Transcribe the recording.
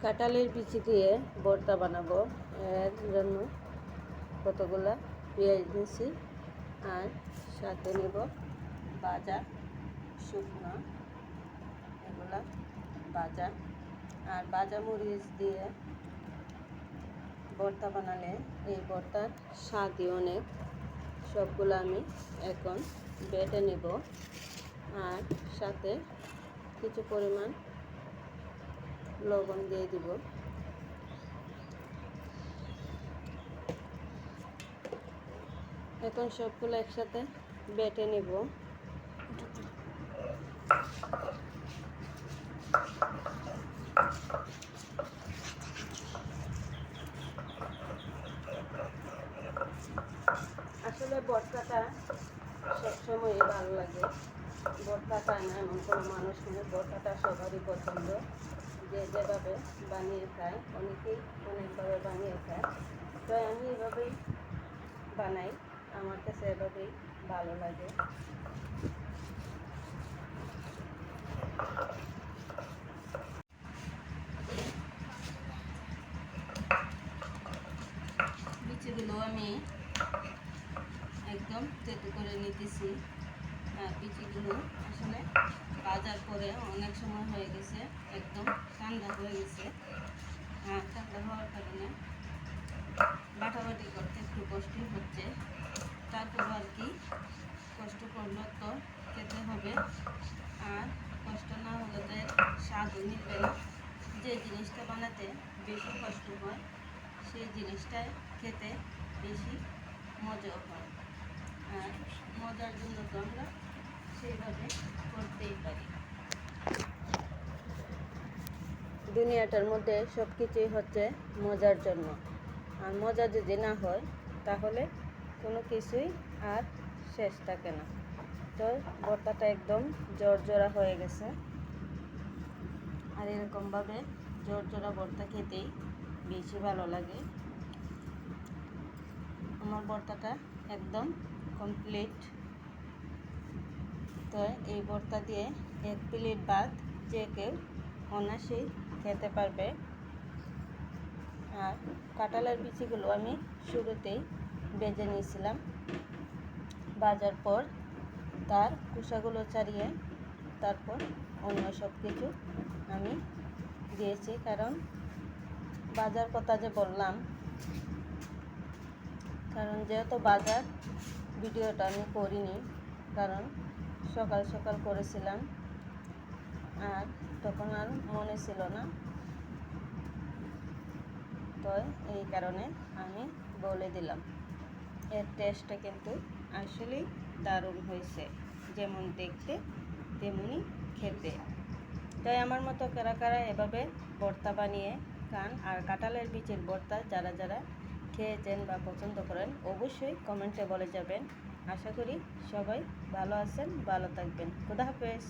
কাঁঠালের বিচি দিয়ে ভর্তা বানাবো। এর জন্য কতগুলা পেঁয়াজ নিয়েছি আর সাথে নেব ভাজা শুকনো, এগুলা ভাজা আর ভাজা মরিচ দিয়ে ভর্তা বানালে এই ভর্তার স্বাদই অনেক। সবগুলো আমি এখন বেটে নেব আর সাথে কিছু পরিমাণ লবণ দিয়ে দিব। এখন সবগুলো একসাথে বেটে নেব। আসলে ভর্তাটা সবসময়ই ভালো লাগে। ভর্তা খায় না এমন কোনো মানুষ নেই, ভর্তাটা সবারই পছন্দ। যে যেভাবে বানিয়ে খায়, অনেকেই অনেকভাবে বানিয়ে খায়, তো আমি এভাবেই বানাই, আমার কাছে এভাবেই ভালো লাগে। বিচিগুলো আমি একদম তেতো করে নিতেছি। বিচিগুলো আসলে ভাজার পরে অনেক সময় হয়ে গেছে, একদম ঠান্ডা হয়ে গেছে। ঠান্ডা হওয়ার কারণে বাটাবাটি করতে একটু কষ্টই হচ্ছে। তারপর আর কি, কষ্ট করলে তো খেতে হবে, আর কষ্ট না হলে তো স্বাদও মিলবে না। যে জিনিসটা বানাতে বেশি কষ্ট হয় সেই জিনিসটাই খেতে বেশি মজাও হয়। আর মজার জন্য তো আমরা সেইভাবে করতেই পারি। দুনিয়াটার মধ্যে সব কিছুই হচ্ছে মজার জন্য, আর মজা যদি না হয় তাহলে কোনো কিছুই আর শেষ থাকে না। তো ভর্তাটা একদম জর্জরা হয়ে গেছে, আর এরকমভাবে জর্জরা ভর্তা খেতেই বেশি ভালো লাগে। আমার ভর্তাটা একদম কমপ্লিট। তো এই ভর্তা দিয়ে 1 প্লেট ভাত যে কেউ অনায়াসেই খেতে পারবে। আর কাঁঠালের বিচিগুলো আমি শুরুতেই ভেজে নিয়েছিলাম, ভাজার পর তার খোসাগুলো ছাড়িয়ে তারপর অন্য সব কিছু আমি দিয়েছি। কারণ ভাজার কথা যে বললাম, কারণ যেহেতু ভাজার ভিডিওটা আমি করিনি, কারণ সকাল সকাল করেছিলাম আর তখন আর মনে ছিল না, তো এই কারণে আমি বলে দিলাম। এর টেস্টটা কিন্তু আসলেই দারুণ হয়েছে, যেমন দেখতে তেমনি খেতে। তাই আমার মতো কারা কারা এভাবে ভর্তা বানিয়ে খান, আর কাঁঠালের বীজের ভর্তা যারা যারা খেয়েছেন বা পছন্দ করেন অবশ্যই কমেন্টে বলে যাবেন। আশা করি সবাই ভালো আছেন, ভালো থাকবেন। খোদা হাফেজ।